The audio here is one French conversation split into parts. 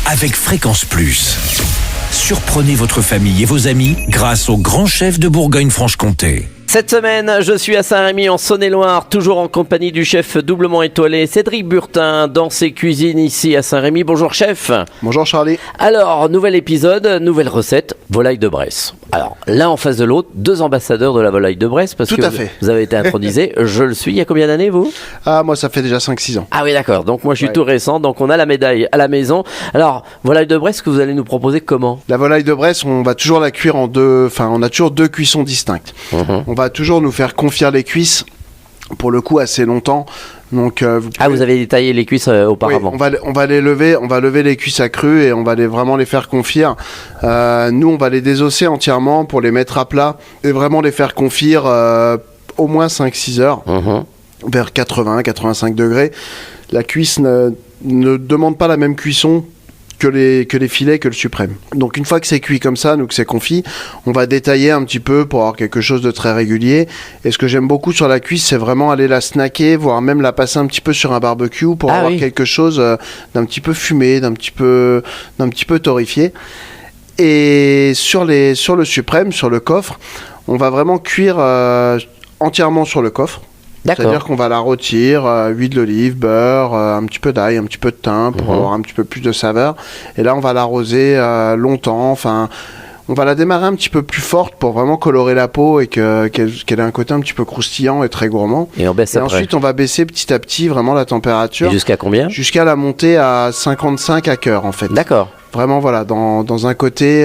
avec Fréquence Plus. Surprenez votre famille et vos amis grâce au grand chef de Bourgogne-Franche-Comté. Cette semaine, je suis à Saint-Rémy en Saône-et-Loire, toujours en compagnie du chef doublement étoilé Cédric Burtin dans ses cuisines ici à Saint-Rémy. Bonjour chef. Bonjour Charlie. Alors, nouvel épisode, nouvelle recette, volaille de Bresse. Alors, l'un en face de l'autre, deux ambassadeurs de la volaille de Bresse parce Tout que à fait. vous avez été intronisé, je le suis. Il y a combien d'années vous ? Ah, moi ça fait déjà 5-6 ans. Ah oui d'accord, donc moi je suis Ouais. tout récent, donc on a la médaille à la maison. Alors, volaille de Bresse que vous allez nous proposer comment ? La volaille de Bresse, on va toujours la cuire en deux, enfin on a toujours deux cuissons distinctes. On va toujours nous faire confire les cuisses, pour le coup assez longtemps. Donc, Ah, vous avez détaillé les cuisses oui, auparavant. on va les lever, on va lever les cuisses à cru et on va vraiment les faire confire. Nous, on va les désosser entièrement pour les mettre à plat et vraiment les faire confire au moins 5-6 heures, vers 80-85 degrés. La cuisse ne demande pas la même cuisson que les filets, que le suprême. Donc une fois que c'est cuit comme ça, que c'est confit, on va détailler un petit peu pour avoir quelque chose de très régulier. Et ce que j'aime beaucoup sur la cuisse, c'est vraiment aller la snacker, voire même la passer un petit peu sur un barbecue pour avoir quelque chose d'un petit peu fumé, d'un petit peu torréfié. Et sur le suprême, sur le coffre, on va vraiment cuire entièrement sur le coffre. D'accord. C'est-à-dire qu'on va la rôtir, huile d'olive, beurre, un petit peu d'ail, un petit peu de thym pour avoir un petit peu plus de saveur. Et là, on va l'arroser longtemps. Enfin, on va la démarrer un petit peu plus forte pour vraiment colorer la peau et qu'elle ait un côté un petit peu croustillant et très gourmand. Et on baisse Et après. ensuite, on va baisser petit à petit vraiment la température Et jusqu'à combien ? jusqu'à la monter à 55 à cœur en fait. D'accord. Vraiment, voilà, dans un côté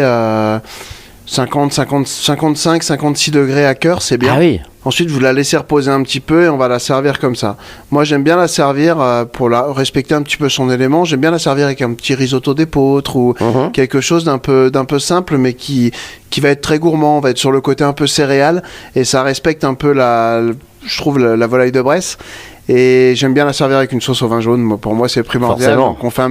55, 56 degrés à cœur, c'est bien. Ah oui. Ensuite, vous la laissez reposer un petit peu et on va la servir comme ça. Moi, j'aime bien la servir pour respecter un petit peu son élément. J'aime bien la servir avec un petit risotto d'épeautre ou quelque chose d'un peu simple, mais qui va être très gourmand. On va être sur le côté un peu céréal et ça respecte un peu je trouve la volaille de Bresse. Et j'aime bien la servir avec une sauce au vin jaune. Pour moi, c'est primordial. Forcément. Donc, on fait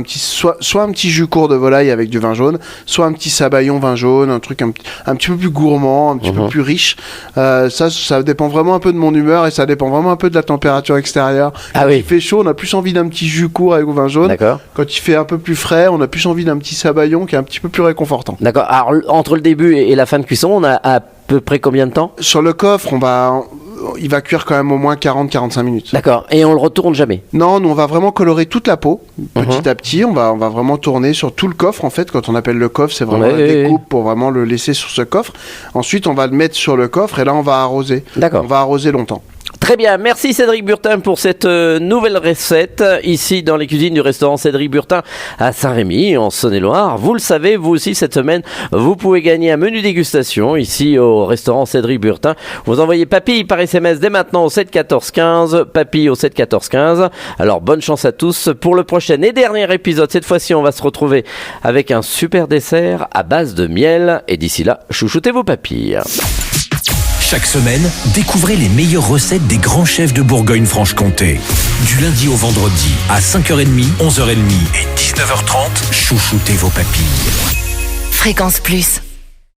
soit un petit jus court de volaille avec du vin jaune, soit un petit sabayon vin jaune, un truc un petit peu plus gourmand, un petit peu plus riche. Ça dépend vraiment un peu de mon humeur et ça dépend vraiment un peu de la température extérieure. Ah Quand oui. il fait chaud, on a plus envie d'un petit jus court avec au vin jaune. D'accord. Quand il fait un peu plus frais, on a plus envie d'un petit sabayon qui est un petit peu plus réconfortant. D'accord. Alors, entre le début et la fin de cuisson, on a à peu près combien de temps ? Sur le coffre, il va cuire quand même au moins 40-45 minutes. D'accord. Et on le retourne jamais ? Non, nous on va vraiment colorer toute la peau petit à petit. On va vraiment tourner sur tout le coffre en fait. Quand on appelle le coffre, c'est vraiment la découpe pour vraiment le laisser sur ce coffre. Ensuite, on va le mettre sur le coffre et là on va arroser. D'accord. On va arroser longtemps. Très bien, merci Cédric Burtin pour cette nouvelle recette ici dans les cuisines du restaurant Cédric Burtin à Saint-Rémy en Saône-et-Loire. Vous le savez, vous aussi cette semaine, vous pouvez gagner un menu dégustation ici au restaurant Cédric Burtin. Vous envoyez papille par SMS dès maintenant au 7 14 15, papille au 7 14 15. Alors bonne chance à tous pour le prochain et dernier épisode. Cette fois-ci, on va se retrouver avec un super dessert à base de miel et d'ici là, chouchoutez vos papilles. Chaque semaine, découvrez les meilleures recettes des grands chefs de Bourgogne-Franche-Comté. Du lundi au vendredi, à 5h30, 11h30 et 19h30, chouchoutez vos papilles. Fréquence Plus.